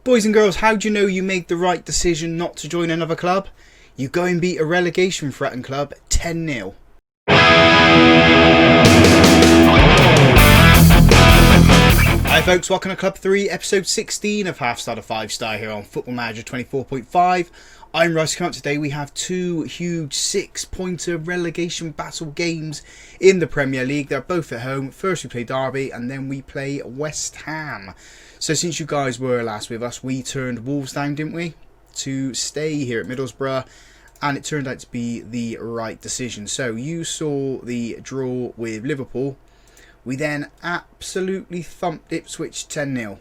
Boys and girls, how do you know you made the right decision not to join another club? You go and beat a relegation threatened club 10-0. Hi folks, welcome to Club 3, episode 16 of Half Star to 5 Star here on Football Manager 24.5. I'm Russ. Coming up today, we have two huge 6-pointer relegation battle games in the Premier League. They're both at home. First we play Derby and then we play West Ham. So since you guys were last with us, we turned Wolves down, didn't we? To stay here at Middlesbrough. And it turned out to be the right decision. So you saw the draw with Liverpool. We then absolutely thumped Ipswich 10-0.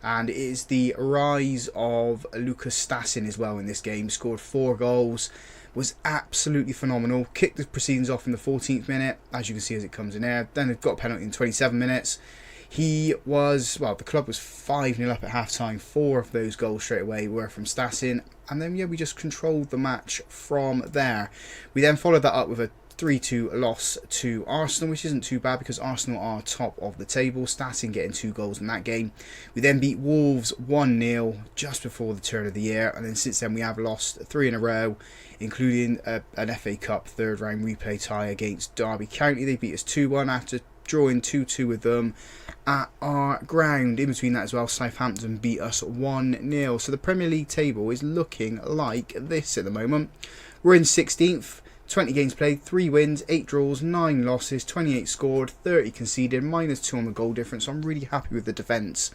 And it is the rise of Lucas Stassin as well in this game. Scored 4 goals. Was absolutely phenomenal. Kicked the proceedings off in the 14th minute, as you can see as it comes in there. Then they've got a penalty in 27 minutes. He was, well, the club was 5-0 up at half-time. 4 of those goals straight away were from Stassin. And then, yeah, we just controlled the match from there. We then followed that up with a 3-2 loss to Arsenal, which isn't too bad because Arsenal are top of the table. Stassin getting 2 goals in that game. We then beat Wolves 1-0 just before the turn of the year. And then since then we have lost 3 in a row, including an FA Cup third round replay tie against Derby County. They beat us 2-1 after drawing 2-2 with them at our ground. In between that as well, Southampton beat us 1-0. So the Premier League table is looking like this at the moment. We're in 16th, 20 games played, 3 wins, 8 draws, 9 losses, 28 scored, 30 conceded, -2 on the goal difference. So I'm really happy with the defence.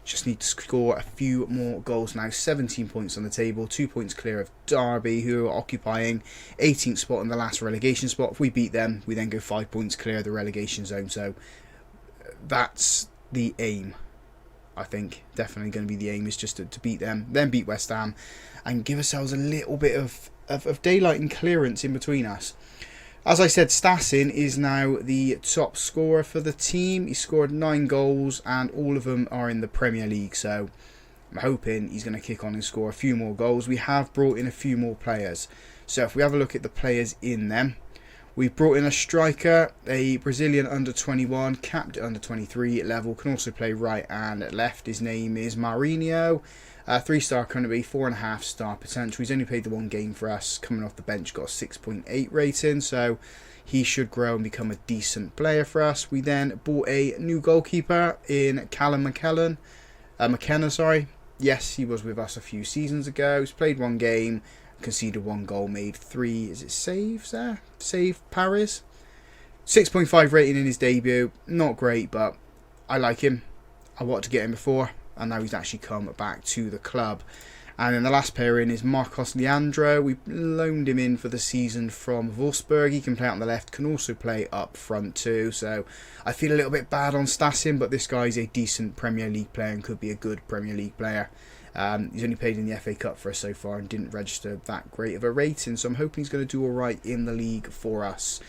Just need to score a few more goals now. 17 points on the table, 2 points clear of Derby, who are occupying 18th spot in the last relegation spot. If we beat them, we then go 5 points clear of the relegation zone. So that's the aim, I think. Definitely going to be the aim, is just to beat them, then beat West Ham, and give ourselves a little bit of daylight and clearance in between us. As I said, Stassin is now the top scorer for the team. He scored 9 goals and all of them are in the Premier League. So I'm hoping he's going to kick on and score a few more goals. We have brought in a few more players. So if we have a look at the players in them, we've brought in a striker, a Brazilian under 21, capped at under 23 level, can also play right and left. His name is Marinho. 3-star currently, 4.5-star potential. He's only played the 1 game for us. Coming off the bench, got a 6.8 rating, so he should grow and become a decent player for us. We then bought a new goalkeeper in Callum McKenna, sorry. Yes, he was with us a few seasons ago. He's played 1 game, conceded 1 goal, made 3, is it saves there? Save Paris? 6.5 rating in his debut. Not great, but I like him. I wanted to get him before, and now he's actually come back to the club. And then the last player in is Marcos Leandro. We loaned him in for the season from Wolfsburg. He can play out on the left, can also play up front too. So I feel a little bit bad on Stassin, but this guy's a decent Premier League player and could be a good Premier League player. He's only played in the FA Cup for us so far and didn't register that great of a rating. So I'm hoping he's going to do alright in the league for us.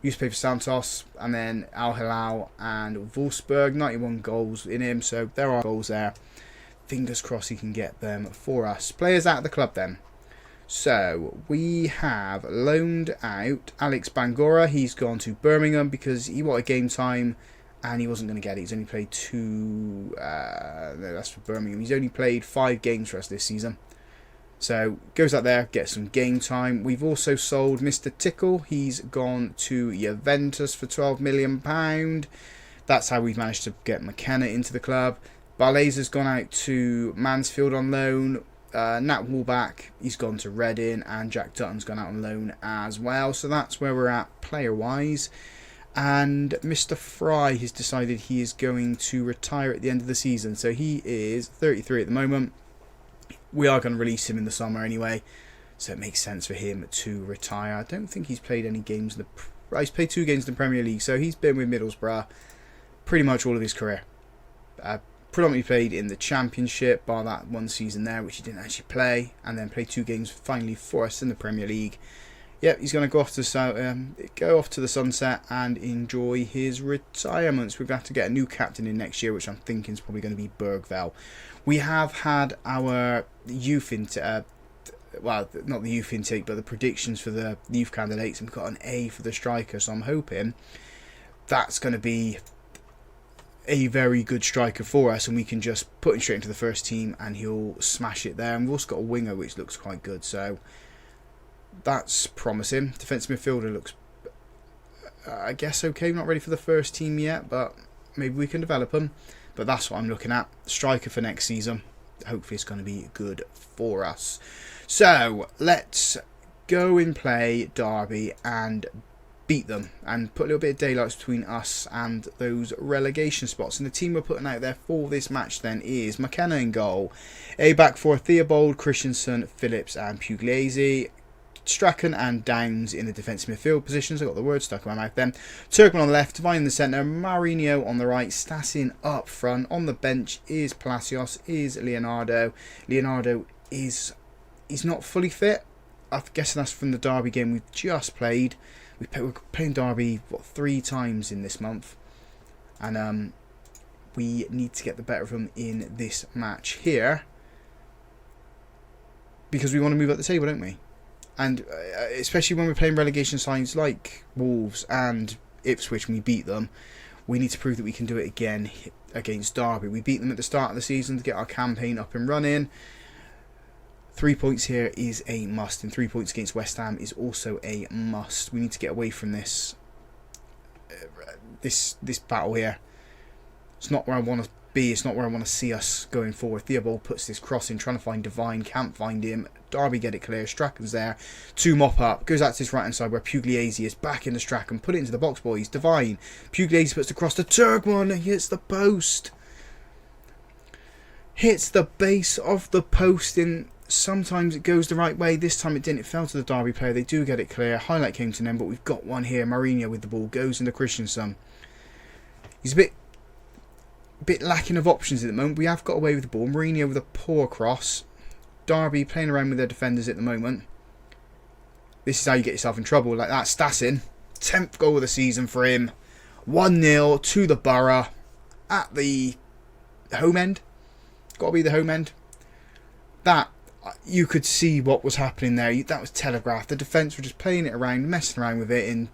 Used to play for Santos and then Al Hilal and Wolfsburg. 91 goals in him, so there are goals there. Fingers crossed he can get them for us. Players out of the club then. So we have loaned out Alex Bangura. He's gone to Birmingham because he wanted game time and he wasn't going to get it. He's only played 2... no, that's for Birmingham. He's only played 5 games for us this season. So, goes out there, gets some game time. We've also sold Mr. Tickle. He's gone to Juventus for £12 million. That's how we've managed to get McKenna into the club. Barleza's gone out to Mansfield on loan. Nat Wallback, he's gone to Reading. And Jack Dutton's gone out on loan as well. So that's where we're at player-wise. And Mr. Fry has decided he is going to retire at the end of the season. So he is 33 at the moment. We are going to release him in the summer anyway, so it makes sense for him to retire. I don't think he's played any games in the... He's played 2 games in the Premier League, so he's been with Middlesbrough pretty much all of his career. Predominantly played in the Championship, bar that 1 season there, which he didn't actually play, and then played 2 games finally for us in the Premier League. Yep, he's going to go off to the sunset and enjoy his retirement. So we're going to have to get a new captain in next year, which I'm thinking is probably going to be Bergvall. We have had our youth intake, well, not the youth intake, but the predictions for the youth candidates, and we've got an A for the striker. So I'm hoping that's going to be a very good striker for us, and we can just put him straight into the first team and he'll smash it there. And we've also got a winger which looks quite good, so that's promising. Defensive midfielder looks, I guess, okay. Not ready for the first team yet, but maybe we can develop him. But that's what I'm looking at. Striker for next season. Hopefully it's going to be good for us. So let's go and play Derby and beat them and put a little bit of daylight between us and those relegation spots. And the team we're putting out there for this match then is McKenna in goal, a back four, Theobald, Christensen, Phillips and Pugliese, Strachan and Downs in the defensive midfield positions. I got the word stuck in my mouth then. Turkman on the left, Devine in the centre, Marinho on the right, Stassin up front. On the bench is Palacios, is Leonardo. Leonardo he's not fully fit. I'm guessing that's from the Derby game we've just played. We're playing Derby, what, 3 times in this month. And we need to get the better of them in this match here. Because we want to move up the table, don't we? And especially when we're playing relegation sides like Wolves and Ipswich and we beat them, we need to prove that we can do it again against Derby. We beat them at the start of the season to get our campaign up and running. 3 points here is a must, and 3 points against West Ham is also a must. We need to get away from this this battle here. It's not where I want to be. It's not where I want to see us going forward. Theobald puts this cross in, trying to find Devine, can't find him. Derby get it clear. Strachan's there to mop up. Goes out to his right hand side where Pugliese is back into Strachan. Put it into the box, boys. Devine. Pugliese puts the cross to Turkman. He hits the post. Hits the base of the post in. Sometimes it goes the right way. This time it didn't. It fell to the Derby player. They do get it clear. Highlight came to them, but we've got one here. Marinho with the ball. Goes into Christensen. He's a bit lacking of options at the moment. We have got away with the ball. Mourinho with a poor cross. Derby playing around with their defenders at the moment. This is how you get yourself in trouble like that. Stassin, 10th goal of the season for him. 1-0 to the Borough at the home end. Got to be the home end. That, you could see what was happening there. That was telegraphed. The defence were just playing it around, messing around with it. And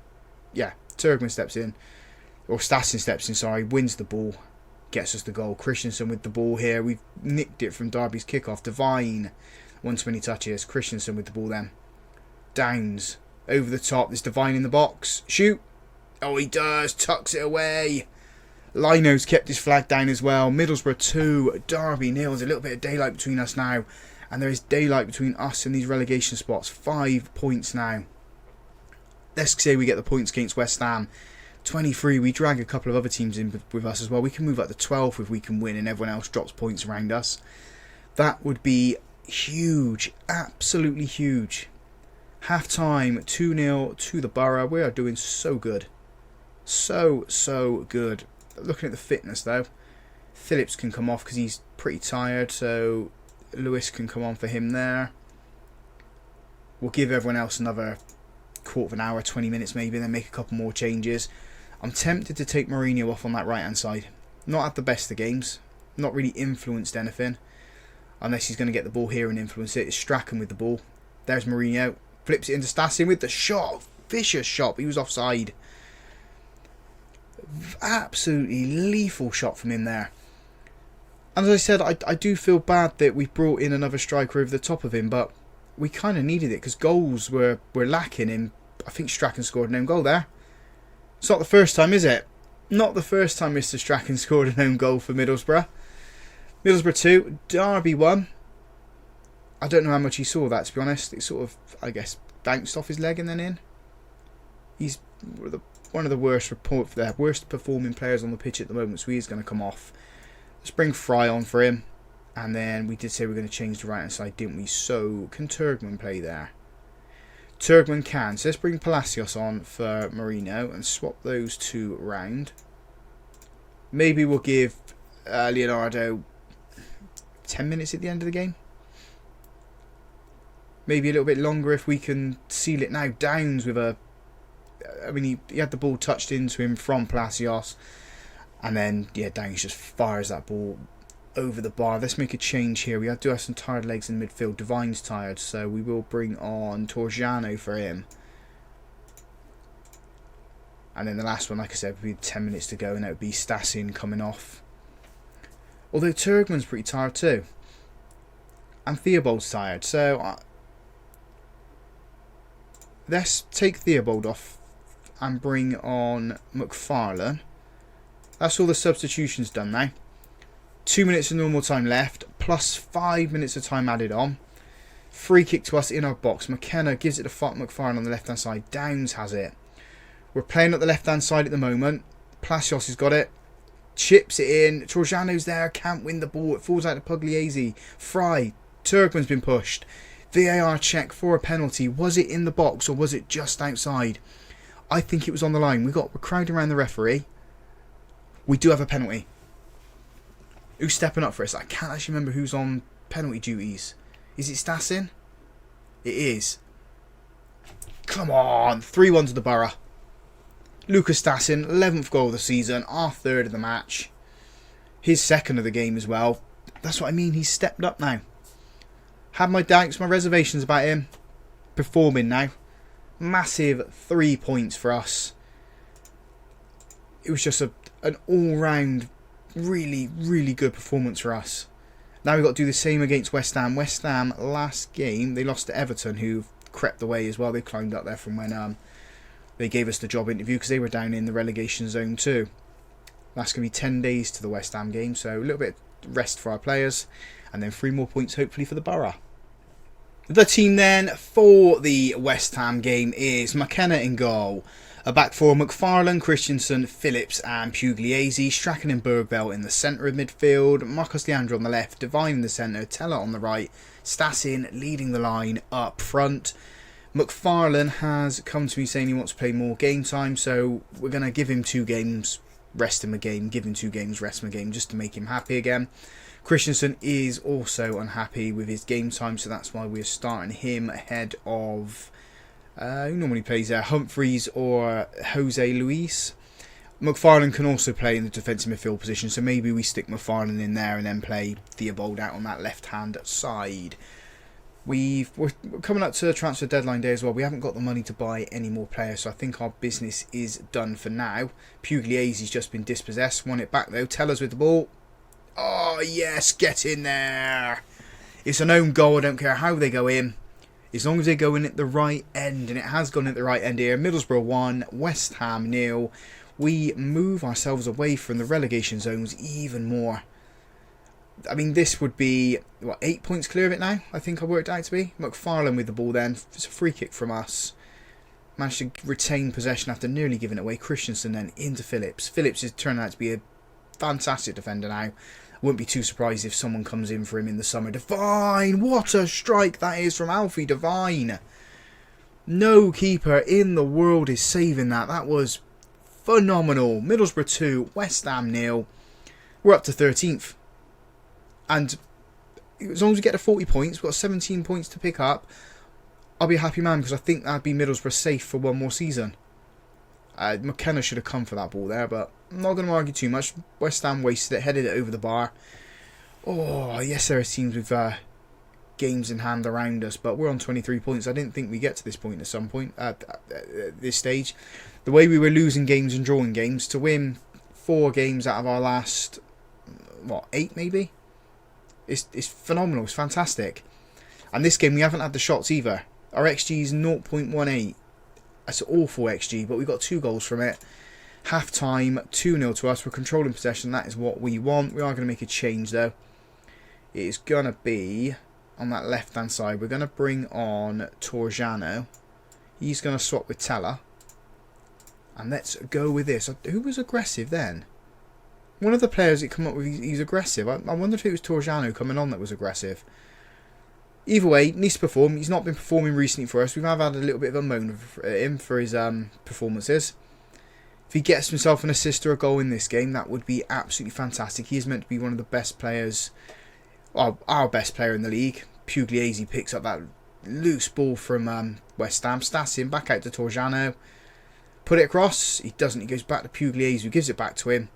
yeah, Turkman steps in. Or Stassin steps in, sorry. Wins the ball. Gets us the goal. Christensen with the ball here. We've nicked it from Derby's kickoff. Devine, 120 touches. Christensen with the ball then. Downs over the top. There's Devine in the box. Shoot. Oh, he does. Tucks it away. Lino's kept his flag down as well. Middlesbrough 2. Derby 0. There's a little bit of daylight between us now. And there is daylight between us and these relegation spots. 5 points now. Let's say we get the points against West Ham. 23, we drag a couple of other teams in with us as well. We can move up to 12 if we can win and everyone else drops points around us. That would be huge. Absolutely huge. Half time, 2-0 to the Borough. We are doing so good. So good. Looking at the fitness though. Phillips can come off because he's pretty tired. So Lewis can come on for him there. We'll give everyone else another quarter of an hour, 20 minutes maybe, and then make a couple more changes. I'm tempted to take Mourinho off on that right hand side. Not at the best of games. Not really influenced anything. Unless he's going to get the ball here and influence it. It's Strachan with the ball. There's Mourinho. Flips it into Stassin with the shot. Vicious shot. He was offside. Absolutely lethal shot from him there. And as I said, I do feel bad that we brought in another striker over the top of him, but we kind of needed it because goals were lacking in. I think Strachan scored an own goal there. It's not the first time, is it? Not the first time Mr. Strachan scored an own goal for Middlesbrough. Middlesbrough 2, Derby 1. I don't know how much he saw that, to be honest. It sort of, I guess, bounced off his leg and then in. He's one of the worst performing players on the pitch at the moment, so he's going to come off. Let's bring Fry on for him. And then we did say we were going to change the right hand side, didn't we? So, can Turkman play there? Turkman can. So let's bring Palacios on for Mourinho and swap those two round. Maybe we'll give Leonardo 10 minutes at the end of the game. Maybe a little bit longer if we can seal it now. Downs with a... I mean, he had the ball touched into him from Palacios. And then, yeah, Downs just fires that ball over the bar. Let's make a change here. We do have some tired legs in midfield. Divine's tired, so we will bring on Torgiano for him. And then the last one, like I said, would be 10 minutes to go, and that would be Stasin coming off. Although Turgman's pretty tired too. And Theobald's tired. So let's take Theobald off and bring on McFarlane. That's all the substitutions done now. 2 minutes of normal time left, plus 5 minutes of time added on. Free kick to us in our box. McKenna gives it to McFarlane on the left hand side. Downs has it. We're playing at the left hand side at the moment. Palacios has got it. Chips it in. Trojano's there. Can't win the ball. It falls out to Pugliese. Fry. Turkman's been pushed. VAR check for a penalty. Was it in the box or was it just outside? I think it was on the line. We're crowding around the referee. We do have a penalty. Who's stepping up for us? I can't actually remember who's on penalty duties. Is it Stasin? It is. Come on. 3-1 to the Borough. Lucas Stasin, 11th goal of the season. Our third of the match. His second of the game as well. That's what I mean. He's stepped up now. Had my doubts, my reservations about him. Performing now. Massive 3 points for us. It was just an all-round, really, really good performance for us. Now we've got to do the same against West Ham. West Ham, last game, they lost to Everton, who crept away as well. They climbed up there from when they gave us the job interview, because they were down in the relegation zone too. That's going to be 10 days to the West Ham game, so a little bit of rest for our players. And then 3 more points, hopefully, for the Borough. The team then for the West Ham game is McKenna in goal. A back four, McFarlane, Christensen, Phillips and Pugliese. Strachan and Bergveld in the centre of midfield. Marcos Leandro on the left. Devine in the centre. Teller on the right. Stasin leading the line up front. McFarlane has come to me saying he wants to play more game time. So we're going to give him 2 games, rest him a game. Give him 2 games, rest him a game, just to make him happy again. Christensen is also unhappy with his game time. So that's why we're starting him ahead of... who normally plays there? Humphreys or Jose Luis. McFarlane can also play in the defensive midfield position, so maybe we stick McFarlane in there and then play Theobald out on that left-hand side. We're coming up to transfer deadline day as well. We haven't got the money to buy any more players, so I think our business is done for now. Pugliese's just been dispossessed. Won it back though. Teller's with the ball. Oh yes, get in there. It's an own goal. I don't care how they go in. As long as they go in at the right end, and it has gone at the right end here. Middlesbrough 1, West Ham 0. We move ourselves away from the relegation zones even more. I mean, this would be, what, 8 points clear of it now? I think I worked out to be. McFarlane with the ball then. It's a free kick from us. Managed to retain possession after nearly giving it away. Christensen then into Phillips. Phillips is turning out to be a fantastic defender now. Wouldn't be too surprised if someone comes in for him in the summer. Devine! What a strike that is from Alfie Devine. No keeper in the world is saving that. That was phenomenal. Middlesbrough 2, West Ham 0. We're up to 13th. And as long as we get to 40 points, we've got 17 points to pick up. I'll be a happy man, because I think that'd be Middlesbrough safe for one more season. McKenna should have come for that ball there, but I'm not going to argue too much. West Ham wasted it, headed it over the bar. Oh, yes, there are teams with games in hand around us, but we're on 23 points. I didn't think we'd get to this point at some point, at this stage. The way we were losing games and drawing games, to win 4 games out of our last, 8 maybe? It's phenomenal, it's fantastic. And this game, we haven't had the shots either. Our XG is 0.18. That's an awful XG, but we got 2 goals from it. Half time, 2-0 to us. We're controlling possession. That is what we want. We are going to make a change though. It is going to be on that left hand side. We're going to bring on Torjano. He's going to swap with Teller. And let's go with this. Who was aggressive then? One of the players that come up with, he's aggressive. I wonder if it was Torjano coming on that was aggressive. Either way, needs to perform. He's not been performing recently for us. We have had a little bit of a moan of him for his performances. If he gets himself an assist or a goal in this game, that would be absolutely fantastic. He is meant to be one of the best players, our best player in the league. Pugliese picks up that loose ball from West Ham. Stasin back out to Torjano. Put it across. He doesn't. He goes back to Pugliese, who gives it back to him.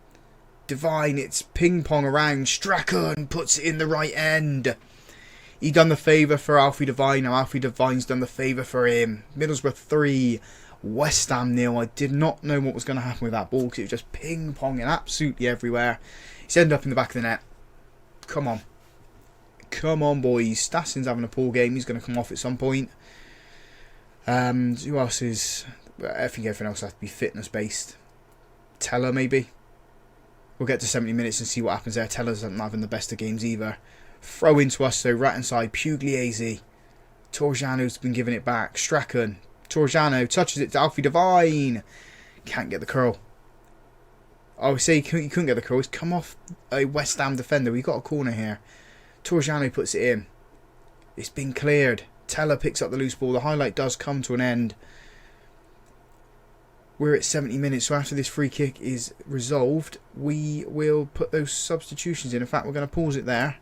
Devine, it's ping pong around. Strachan puts it in the right end. He done the favour for Alfie Devine. Now Alfie Devine's done the favour for him. Middlesbrough 3, West Ham nil. I did not know what was going to happen with that ball because it was just ping-ponging absolutely everywhere. It's ended up in the back of the net. Come on. Come on, boys. Stassin's having a poor game. He's going to come off at some point. Who else is... I think everything else has to be fitness-based. Teller, maybe? We'll get to 70 minutes and see what happens there. Teller's not having the best of games either. Throw into us, though. Right inside. Pugliese. Torgiano's been giving it back. Strachan. Torgiano touches it to Alfie Devine. Can't get the curl. Oh, say he couldn't get the curl. He's come off a West Ham defender. We've got a corner here. Torgiano puts it in. It's been cleared. Teller picks up the loose ball. The highlight does come to an end. We're at 70 minutes, so after this free kick is resolved, we will put those substitutions in. In fact, we're going to pause it there.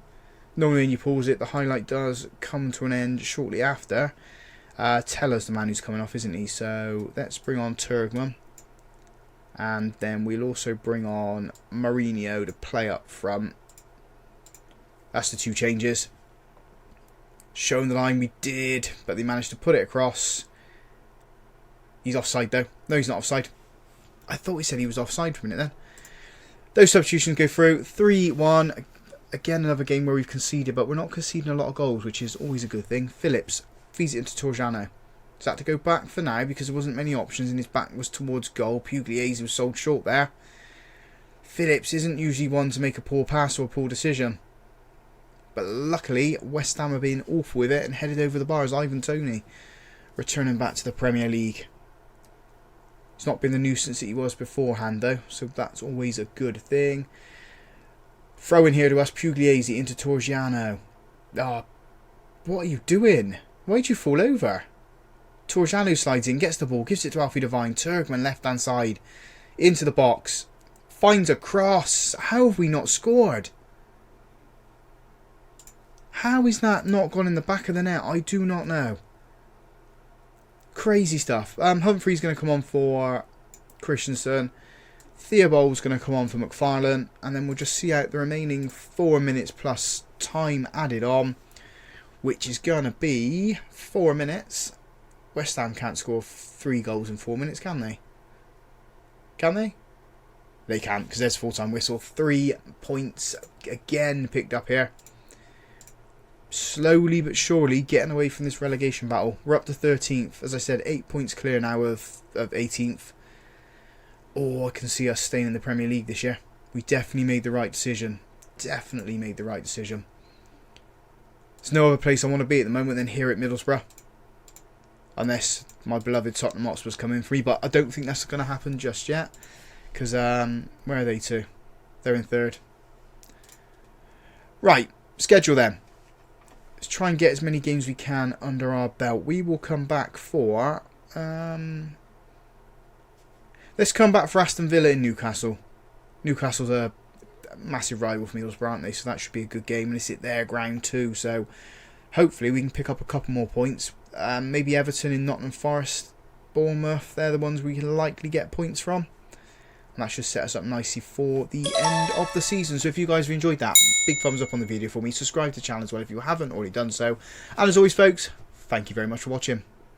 Normally when you pause it, the highlight does come to an end shortly after. Teller's the man who's coming off, isn't he? So let's bring on Turgman. And then we'll also bring on Mourinho to play up front. That's the two changes. Showing the line we did, but they managed to put it across. He's offside though. No, he's not offside. I thought he said he was offside for a minute then. Those substitutions go through. 3-1. Again, another game where we've conceded, but we're not conceding a lot of goals, which is always a good thing. Phillips feeds it into Torgiano. Is that to go back for now because there wasn't many options and his back was towards goal. Pugliese was sold short there. Phillips isn't usually one to make a poor pass or a poor decision. But luckily, West Ham have been awful with it and headed over the bar as Ivan Toney. Returning back to the Premier League. It's not been the nuisance that he was beforehand though, so that's always a good thing. Throw in here to us, Pugliese into Torgiano. Oh, what are you doing? Why'd you fall over? Torgiano slides in, gets the ball, gives it to Alfie Devine. Turgman left hand side, into the box. Finds a cross. How have we not scored? How is that not gone in the back of the net? I do not know. Crazy stuff. Humphrey's going to come on for Christensen. Theobald's going to come on for McFarlane. And then we'll just see out the remaining 4 minutes plus time added on. Which is going to be 4 minutes. West Ham can't score 3 goals in 4 minutes, can they? Can they? They can't, because there's full-time whistle. 3 points again picked up here. Slowly but surely getting away from this relegation battle. We're up to 13th. As I said, 8 points clear now of 18th. Oh, I can see us staying in the Premier League this year. We definitely made the right decision. Definitely made the right decision. There's no other place I want to be at the moment than here at Middlesbrough. Unless my beloved Tottenham Hotspur's come in free. But I don't think that's going to happen just yet. Because, where are they to? They're in 3rd. Right, schedule then. Let's try and get as many games we can under our belt. We will come back for... let's come back for Aston Villa in Newcastle. Newcastle's a massive rival for Middlesbrough, aren't they? So that should be a good game. And it's at their ground too. So hopefully we can pick up a couple more points. Maybe Everton in Nottingham Forest. Bournemouth. They're the ones we can likely get points from. And that should set us up nicely for the end of the season. So if you guys have enjoyed that, big thumbs up on the video for me. Subscribe to the channel as well if you haven't already done so. And as always, folks, thank you very much for watching.